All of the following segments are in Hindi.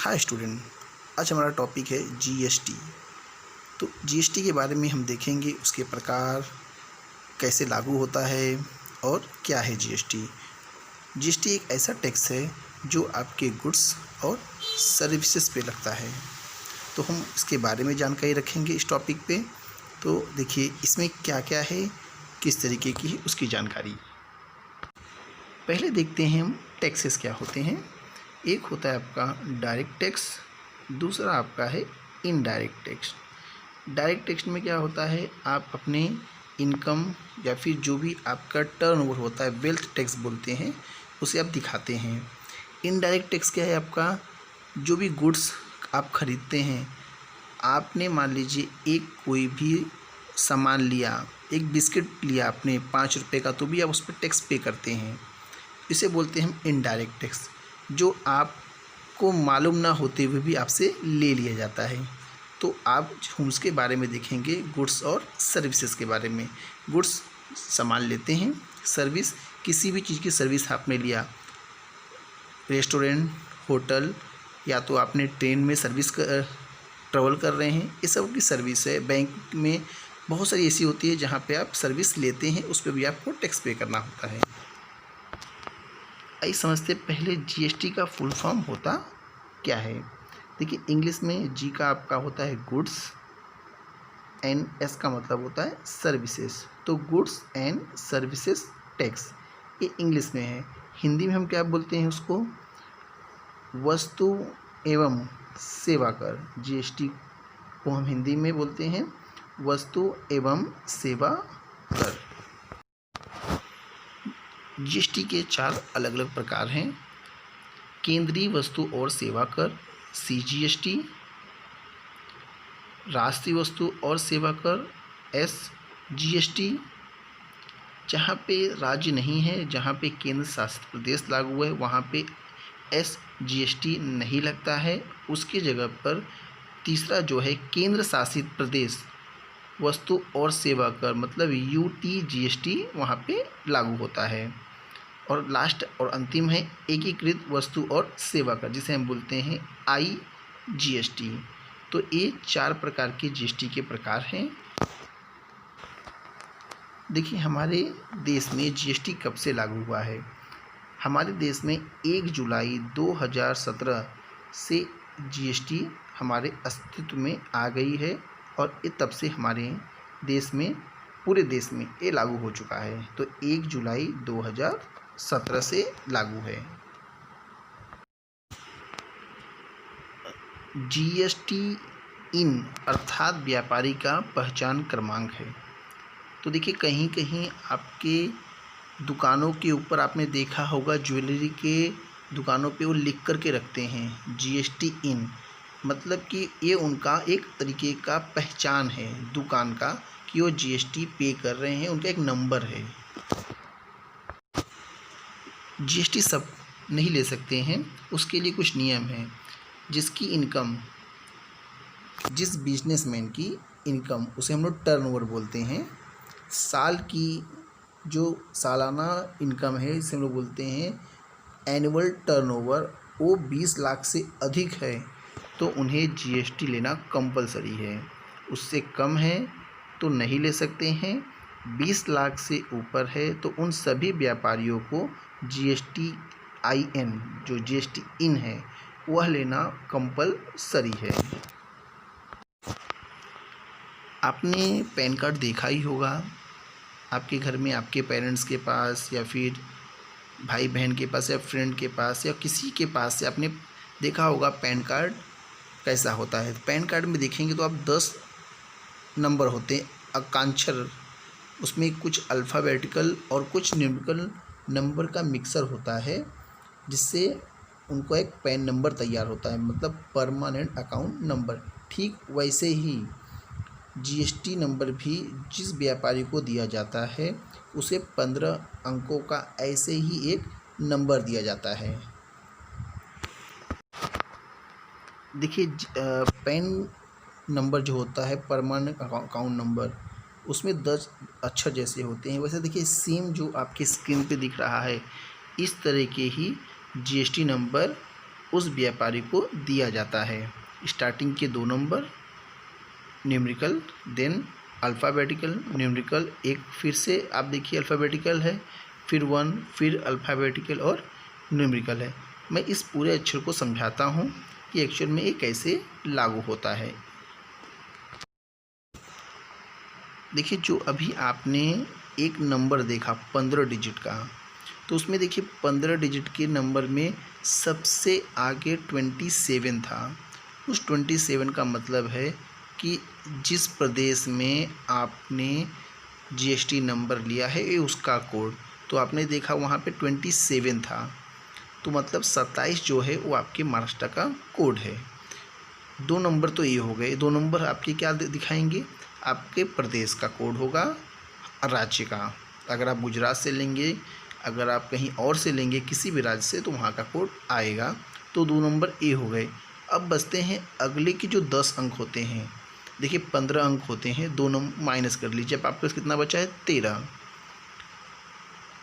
हाय स्टूडेंट, आज हमारा टॉपिक है जीएसटी। तो जीएसटी के बारे में हम देखेंगे, उसके प्रकार, कैसे लागू होता है और क्या है जीएसटी। जीएसटी एक ऐसा टैक्स है जो आपके गुड्स और सर्विसेज पे लगता है। तो हम इसके बारे में जानकारी रखेंगे इस टॉपिक पे। तो देखिए इसमें क्या क्या है, किस तरीके की है उसकी जानकारी। पहले देखते हैं हम टैक्सेस क्या होते हैं। एक होता है आपका डायरेक्ट टैक्स, दूसरा आपका है इनडायरेक्ट टैक्स। डायरेक्ट टैक्स में क्या होता है, आप अपने इनकम या फिर जो भी आपका टर्नओवर होता है, वेल्थ टैक्स बोलते हैं, उसे आप दिखाते हैं। इनडायरेक्ट टैक्स क्या है, आपका जो भी गुड्स आप खरीदते हैं, आपने मान लीजिए एक कोई भी सामान लिया, एक बिस्किट लिया आपने 5 रुपये का, तो भी आप उस पर टैक्स पे करते हैं। इसे बोलते हैं हम इनडायरेक्ट टैक्स, जो आपको मालूम ना होते हुए भी आपसे ले लिया जाता है। तो आप हम उसके बारे में देखेंगे, गुड्स और सर्विसेज के बारे में। गुड्स सामान लेते हैं, सर्विस किसी भी चीज़ की सर्विस आपने लिया, रेस्टोरेंट, होटल, या तो आपने ट्रेन में सर्विस ट्रेवल कर रहे हैं, ये सब की सर्विस है। बैंक में बहुत सारी ऐसी होती है जहाँ पे आप सर्विस लेते हैं, उस पर भी आपको टैक्स पे करना होता है। आइए समझते पहले जीएसटी का फुल फॉर्म होता क्या है। देखिए इंग्लिश में जी का आपका होता है गुड्स, एन एस का मतलब होता है सर्विसेज। तो गुड्स एंड सर्विसेज टैक्स, ये इंग्लिश में है। हिंदी में हम क्या बोलते हैं उसको, वस्तु एवं सेवा कर। जीएसटी को हम हिंदी में बोलते हैं वस्तु एवं सेवा कर। जीएसटी के 4 अलग अलग प्रकार हैं। केंद्रीय वस्तु और सेवा कर सीजीएसटी, राष्ट्रीय वस्तु और सेवा कर एसजीएसटी, जहाँ पे राज्य नहीं है, जहाँ पे केंद्र शासित प्रदेश लागू है, वहाँ पे एसजीएसटी नहीं लगता है। उसकी जगह पर तीसरा जो है केंद्र शासित प्रदेश वस्तु और सेवा कर, मतलब यूटीजीएसटी वहाँ पे लागू होता है। और लास्ट और अंतिम है एकीकृत वस्तु और सेवा कर, जिसे हम बोलते हैं आईजीएसटी। तो ये 4 प्रकार के जीएसटी के प्रकार हैं। देखिए हमारे देश में जीएसटी कब से लागू हुआ है। हमारे देश में 1 जुलाई 2017 से जीएसटी हमारे अस्तित्व में आ गई है, और ये तब से हमारे देश में, पूरे देश में ये लागू हो चुका है। तो 1 जुलाई 2017 से लागू है। जीएसटी इन अर्थात व्यापारी का पहचान क्रमांक है। तो देखिए कहीं कहीं आपके दुकानों के ऊपर आपने देखा होगा, ज्वेलरी के दुकानों पे वो लिख कर के रखते हैं जीएसटी इन, मतलब कि ये उनका एक तरीके का पहचान है दुकान का, कि वो जीएसटी पे कर रहे हैं, उनका एक नंबर है। जीएसटी सब नहीं ले सकते हैं, उसके लिए कुछ नियम हैं। जिसकी इनकम, जिस बिजनेसमैन की इनकम, उसे हम लोग टर्नओवर बोलते हैं। साल की जो सालाना इनकम है, इसे हम लोग बोलते हैं एनुअल टर्नओवर। वो 20 लाख से अधिक है तो उन्हें जीएसटी लेना कंपलसरी है। उससे कम है तो नहीं ले सकते हैं। 20 लाख से ऊपर है तो उन सभी व्यापारियों को जीएसटी IN, जो जीएसटी इन है, वह लेना कंपलसरी है। आपने पैन कार्ड देखा ही होगा, आपके घर में आपके पेरेंट्स के पास, या फिर भाई बहन के पास, या फ्रेंड के पास, या किसी के पास से आपने देखा होगा पैन कार्ड कैसा होता है। पैन कार्ड में देखेंगे तो आप 10 नंबर होते हैं अक्षर, उसमें कुछ अल्फ़ाबेटिकल और कुछ न्यूमेरिकल नंबर का मिक्सर होता है, जिससे उनको एक पैन नंबर तैयार होता है, मतलब परमानेंट अकाउंट नंबर। ठीक वैसे ही जीएसटी नंबर भी जिस व्यापारी को दिया जाता है, उसे 15 अंकों का ऐसे ही एक नंबर दिया जाता है। देखिए पैन नंबर जो होता है, परमानेंट अकाउंट नंबर, उसमें 10 अक्षर जैसे होते हैं। वैसे देखिए सेम जो आपके स्क्रीन पे दिख रहा है, इस तरह के ही जीएसटी नंबर उस व्यापारी को दिया जाता है। स्टार्टिंग के 2 number numerical, then alphabetical, numerical, एक फिर से आप देखिए अल्फ़ाबेटिकल है, फिर 1, फिर अल्फ़ाबेटिकल और न्यूमेरिकल है। मैं इस पूरे अक्षर को समझाता हूँ कि एक्चुअल में ये कैसे लागू होता है। देखिए, जो अभी आपने एक नंबर देखा 15 डिजिट का, तो उसमें देखिए 15 डिजिट के नंबर में सबसे आगे 27 था। उस 27 का मतलब है कि जिस प्रदेश में आपने जीएसटी नंबर लिया है ये उसका कोड, तो आपने देखा वहाँ पे 27 था, तो मतलब 27 जो है वो आपके महाराष्ट्र का कोड है। 2 नंबर तो ये हो गए, 2 नंबर आपके क्या दिखाएंगे, आपके प्रदेश का कोड होगा, राज्य का। अगर आप गुजरात से लेंगे, अगर आप कहीं और से लेंगे किसी भी राज्य से, तो वहाँ का कोड आएगा। तो 2 नंबर ए हो गए। अब बचते हैं अगले के जो 10 अंक होते हैं। देखिए 15 अंक होते हैं, 2 नंबर माइनस कर लीजिए, अब आपके पास कितना बचा है 13।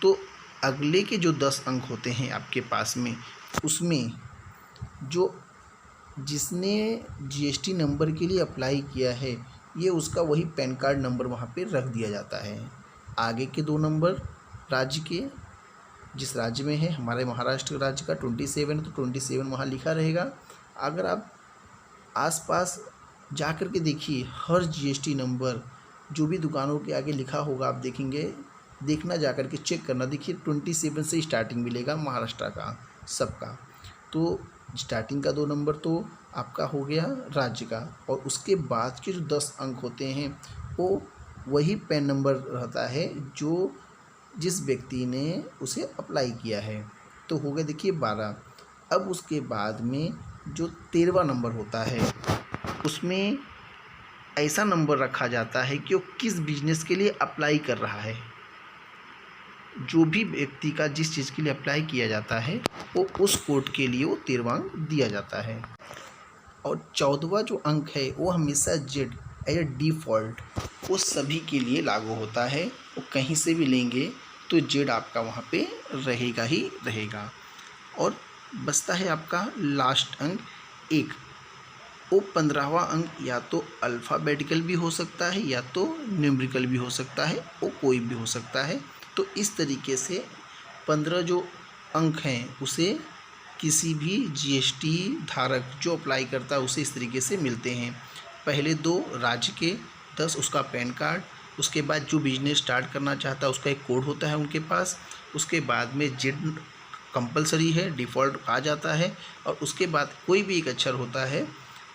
तो अगले के जो 10 अंक होते हैं आपके पास में, उसमें जो जिसने जीएसटी नंबर के लिए अप्लाई किया है ये उसका वही पैन कार्ड नंबर वहाँ पे रख दिया जाता है। आगे के 2 नंबर राज्य के, जिस राज्य में है, हमारे महाराष्ट्र राज्य का 27 है तो 27 वहाँ लिखा रहेगा। अगर आप आसपास जा कर के देखिए, हर जीएसटी नंबर जो भी दुकानों के आगे लिखा होगा आप देखेंगे, देखना जा कर के चेक करना, देखिए 27 से स्टार्टिंग मिलेगा महाराष्ट्र का सबका। तो स्टार्टिंग का 2 नंबर तो आपका हो गया राज्य का, और उसके बाद के जो 10 अंक होते हैं वो वही पैन नंबर रहता है जो जिस व्यक्ति ने उसे अप्लाई किया है। तो हो गया देखिए 12। अब उसके बाद में जो 13वां नंबर होता है उसमें ऐसा नंबर रखा जाता है कि वो किस बिजनेस के लिए अप्लाई कर रहा है। जो भी व्यक्ति का जिस चीज़ के लिए अप्लाई किया जाता है वो उस कोड के लिए वो 13वां अंक दिया जाता है। और 14वां जो अंक है वो हमेशा जेड एज ए डिफ़ॉल्ट वो सभी के लिए लागू होता है। वो कहीं से भी लेंगे तो जेड आपका वहाँ पे रहेगा ही रहेगा। और बचता है आपका लास्ट अंक 1। वो 15वां अंक या तो अल्फ़ाबेटिकल भी हो सकता है या तो न्यूमेरिकल भी हो सकता है, वो कोई भी हो सकता है। तो इस तरीके से 15 जो अंक हैं उसे किसी भी जीएसटी धारक जो अप्लाई करता है उसे इस तरीके से मिलते हैं। पहले 2 राज्य के, 10 उसका पैन कार्ड, उसके बाद जो बिजनेस स्टार्ट करना चाहता है उसका एक कोड होता है उनके पास, उसके बाद में जेड कंपलसरी है, डिफ़ॉल्ट आ जाता है, और उसके बाद कोई भी एक अक्षर होता है,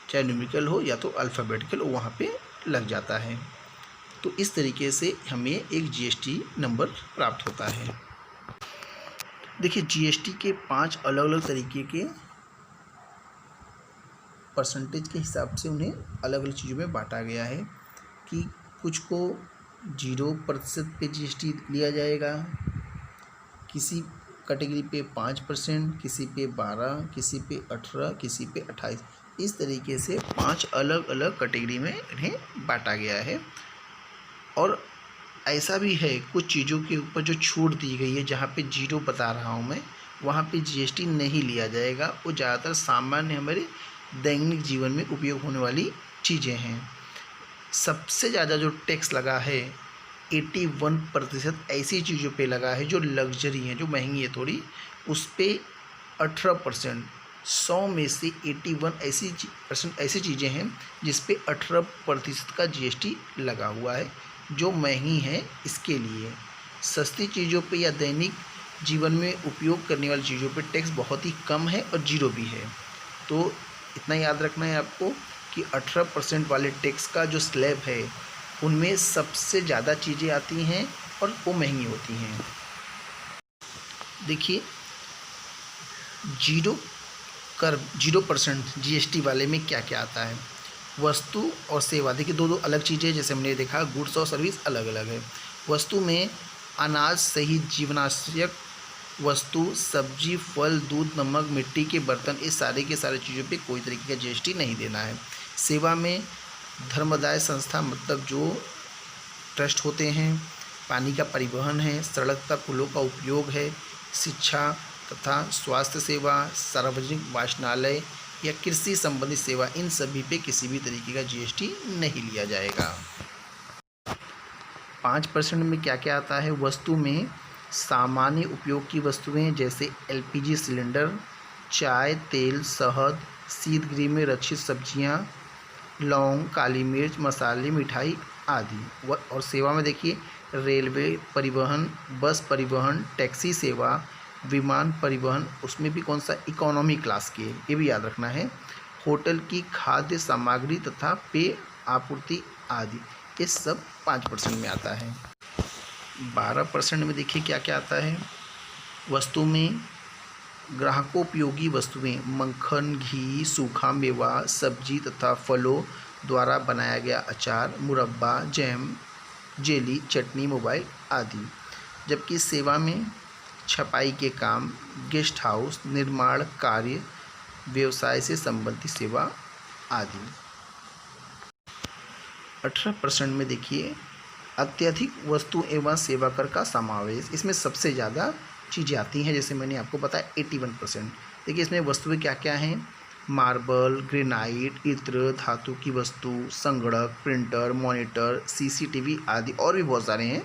चाहे न्यूमेरिकल हो या तो अल्फ़ाबेटिकल, वो वहाँ पे लग जाता है। तो इस तरीके से हमें एक जीएसटी नंबर प्राप्त होता है। देखिए जीएसटी के 5 अलग अलग तरीके के परसेंटेज के हिसाब से उन्हें अलग अलग चीज़ों में बांटा गया है कि कुछ को 0% पे जीएसटी लिया जाएगा, किसी कैटेगरी पे 5%, किसी पे 12, किसी पे 18, किसी पे 28। इस तरीके से 5 अलग अलग कैटेगरी में इन्हें बांटा गया है। और ऐसा भी है कुछ चीज़ों के ऊपर जो छूट दी गई है, जहाँ पे 0 बता रहा हूँ मैं, वहाँ पे जीएसटी नहीं लिया जाएगा। वो ज़्यादातर सामान्य हमारे दैनिक जीवन में उपयोग होने वाली चीज़ें हैं। सबसे ज़्यादा जो टैक्स लगा है 81% ऐसी चीज़ों पे लगा है जो लग्जरी हैं, जो महंगी है थोड़ी, उस पर 18%। 100 में से 81% ऐसी चीज़ें हैं जिस पे 18% का जीएसटी लगा हुआ है, जो महंगी हैं इसके लिए। सस्ती चीज़ों पे या दैनिक जीवन में उपयोग करने वाली चीज़ों पे टैक्स बहुत ही कम है और 0 भी है। तो इतना याद रखना है आपको कि 18% वाले टैक्स का जो स्लैब है उनमें सबसे ज़्यादा चीज़ें आती हैं और वो महंगी होती हैं। देखिए 0% जीएसटी वाले में क्या क्या आता है। वस्तु और सेवा, देखिए दो अलग चीज़ें, जैसे हमने देखा गुड्स और सर्विस अलग अलग है। वस्तु में अनाज सहित जीवनावश्यक वस्तु, सब्जी, फल, दूध, नमक, मिट्टी के बर्तन, इस सारे के सारे चीज़ों पे कोई तरीके का जीएसटी नहीं देना है। सेवा में धर्मदाय संस्था, मतलब जो ट्रस्ट होते हैं, पानी का परिवहन है, सड़क का पुलों का उपयोग है, शिक्षा, तथा स्वास्थ्य सेवा, सार्वजनिक वाचनालय या कृषि संबंधित सेवा, इन सभी पे किसी भी तरीके का जीएसटी नहीं लिया जाएगा। 5% में क्या क्या आता है? वस्तु में सामान्य उपयोग की वस्तुएं जैसे एलपीजी सिलेंडर, चाय, तेल, शहद, शीतगृह में रक्षित सब्जियां, लौंग, काली मिर्च, मसाले, मिठाई आदि। और सेवा में देखिए रेलवे परिवहन, बस परिवहन, टैक्सी सेवा, विमान परिवहन, उसमें भी कौन सा? इकोनॉमी क्लास के, ये भी याद रखना है। होटल की खाद्य सामग्री तथा पेय आपूर्ति आदि, ये सब 5% में आता है। 12% में देखिए क्या क्या आता है? वस्तु में ग्राहकोपयोगी वस्तुएं, मक्खन, घी, सूखा मेवा, सब्जी तथा फलों द्वारा बनाया गया अचार, मुरब्बा, जैम, जेली, चटनी, मोबाइल आदि। जबकि सेवा में छपाई के काम, गेस्ट हाउस, निर्माण कार्य, व्यवसाय से संबंधित सेवा आदि। 18% में देखिए अत्यधिक वस्तु एवं सेवा कर का समावेश। इसमें सबसे ज़्यादा चीज़ें आती हैं, जैसे मैंने आपको बताया 81%। देखिए इसमें वस्तुएं क्या क्या हैं? मार्बल, ग्रेनाइट, इत्र, धातु की वस्तु, संगणक, प्रिंटर, मॉनिटर, सीसीटीवी आदि, और भी बहुत सारे हैं।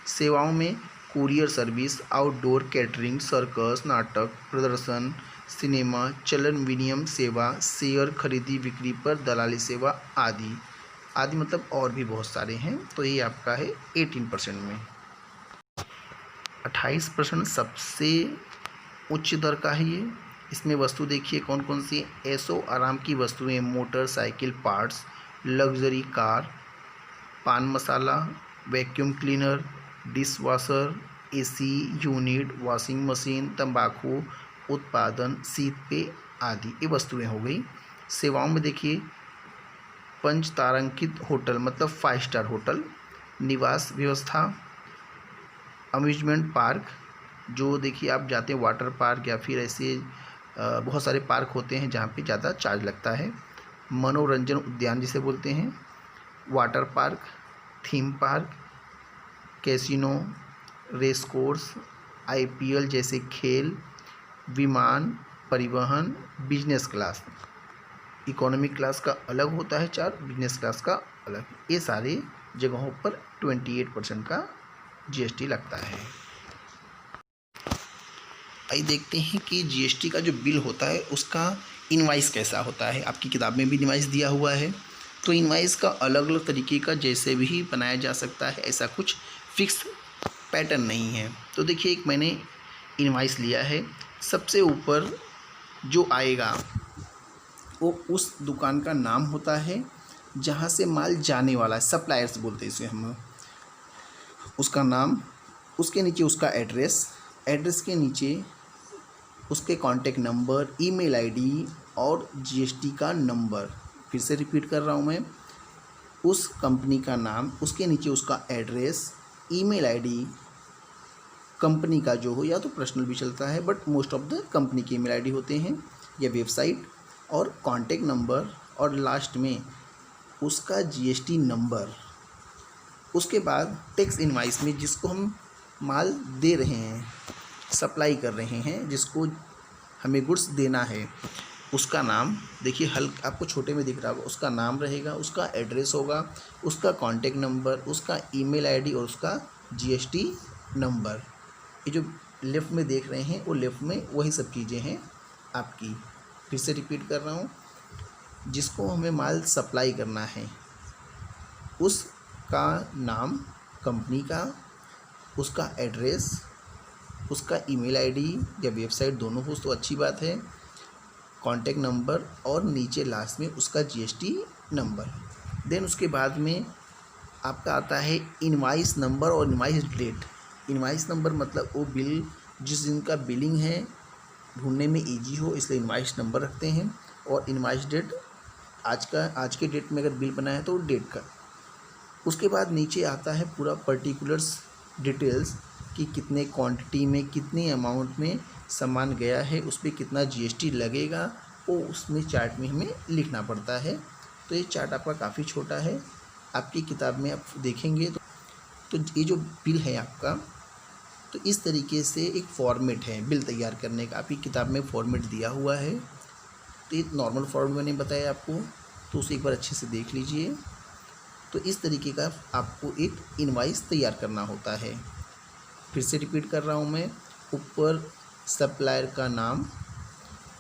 सेवाओं में courier service, outdoor catering, circus, नाटक प्रदर्शन, सिनेमा, चलन विनिमय सेवा, शेयर खरीदी बिक्री पर दलाली सेवा आदि आदि, मतलब और भी बहुत सारे हैं। तो ये आपका है 18% में। 28% सबसे उच्च दर का है ये। इसमें वस्तु देखिए कौन कौन सी? ऐशो आराम की वस्तुएं, motorcycle parts, luxury car, paan masala, vacuum cleaner, dish washer, AC unit, washing machine, तंबाकू उत्पादन, शीत पेय आदि, ये वस्तुएं हो गई। सेवाओं में देखिए पंच तारांकित होटल, मतलब 5 स्टार होटल, निवास व्यवस्था, अम्यूजमेंट पार्क, जो देखिए आप जाते हैं वाटर पार्क या फिर ऐसे बहुत सारे पार्क होते हैं जहाँ पे ज़्यादा चार्ज लगता है, मनोरंजन उद्यान जिसे बोलते हैं, water park, theme park, casino, race course, IPL जैसे खेल, विमान परिवहन, बिजनेस क्लास। इकोनॉमिक क्लास का अलग होता है चार्ज, बिजनेस क्लास का अलग। ये सारे जगहों पर 28% का जीएसटी लगता है। आइए देखते हैं कि जीएसटी का जो बिल होता है उसका इनवाइस कैसा होता है। आपकी किताब में भी इनवाइस दिया हुआ है। तो इनवाइस का अलग अलग तरीके का जैसे भी बनाया जा सकता है, ऐसा कुछ फिक्स पैटर्न नहीं है। तो देखिए एक मैंने इनवाइस लिया है, सबसे ऊपर जो आएगा वो उस दुकान का नाम होता है जहाँ से माल जाने वाला है, सप्लायर्स बोलते हैं इसे हम, उसका नाम, उसके नीचे उसका एड्रेस, एड्रेस के नीचे उसके कॉन्टैक्ट नंबर, ईमेल आईडी और जीएसटी का नंबर। फिर से रिपीट कर रहा हूँ मैं, उस कंपनी का नाम, उसके नीचे उसका एड्रेस, ईमेल आईडी, कंपनी का जो हो, या तो पर्सनल भी चलता है but most of the company के ईमेल आईडी होते हैं, या वेबसाइट, और कॉन्टैक्ट नंबर, और लास्ट में उसका जीएसटी नंबर। उसके बाद टैक्स इनवाइस में जिसको हम माल दे रहे हैं, सप्लाई कर रहे हैं, जिसको हमें गुड्स देना है, उसका नाम देखिए आपको छोटे में दिख रहा होगा, उसका नाम रहेगा, उसका एड्रेस होगा, उसका कॉन्टैक्ट नंबर, उसका ईमेल आईडी और उसका जीएसटी नंबर। ये जो लेफ़्ट में देख रहे हैं वो लेफ़्ट में वही सब चीज़ें हैं आपकी। फिर से रिपीट कर रहा हूँ, जिसको हमें माल सप्लाई करना है उसका नाम, कंपनी का, उसका एड्रेस, उसका ईमेल आईडी या वेबसाइट दोनों हो तो अच्छी बात है, कॉन्टैक्ट नंबर, और नीचे लास्ट में उसका जीएसटी नंबर। देन उसके बाद में आपका आता है इनवाइस नंबर और इनवाइस डेट। इनवाइस नंबर मतलब वो बिल जिस दिन का बिलिंग है ढूंढने में इजी हो, इसलिए इनवाइस नंबर रखते हैं। और इनवाइस डेट आज के डेट में अगर बिल बनाया तो डेट का। उसके बाद नीचे आता है पूरा पर्टिकुलर्स डिटेल्स कि कितने क्वांटिटी में, कितने अमाउंट में सामान गया है, उस पर कितना जीएसटी लगेगा, वो उसमें चार्ट में हमें लिखना पड़ता है। तो ये चार्ट आपका काफ़ी छोटा है, आपकी किताब में आप देखेंगे तो ये जो बिल है आपका, तो तो इस तरीके से एक फॉर्मेट है बिल तैयार करने का, आपकी किताब में फॉर्मेट दिया हुआ है। तो ये नॉर्मल फॉर्मेट मैंने बताया आपको, तो उसे एक बार अच्छे से देख लीजिए। तो इस तरीके का आपको एक इनवाइस तैयार करना होता है। फिर से रिपीट कर रहा हूँ मैं, ऊपर सप्लायर का नाम,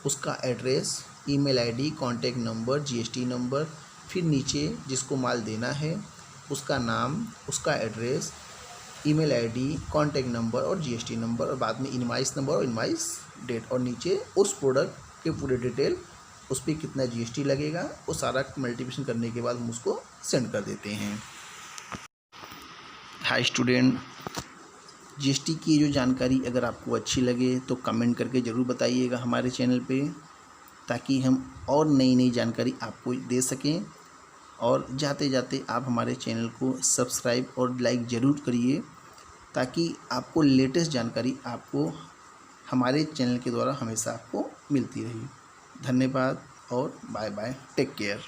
उसका address, email ID, contact number, GST number, फिर नीचे जिसको माल देना है उसका नाम, उसका address, email ID, contact number और जीएसटी नंबर, और बाद में इनवाइस नंबर और इनवाइस डेट, और नीचे उस प्रोडक्ट के पूरे डिटेल, उस पर कितना जीएसटी लगेगा, वो सारा मल्टीप्लिकेशन करने के बाद हम उसको सेंड कर देते हैं। हाय स्टूडेंट, जीएसटी की जो जानकारी अगर आपको अच्छी लगे तो कमेंट करके ज़रूर बताइएगा हमारे चैनल पे, ताकि हम और नई नई जानकारी आपको दे सकें। और जाते जाते आप हमारे चैनल को सब्सक्राइब और लाइक ज़रूर करिए, ताकि आपको लेटेस्ट जानकारी आपको हमारे चैनल के द्वारा हमेशा आपको मिलती रही। धन्यवाद और बाय बाय, टेक केयर।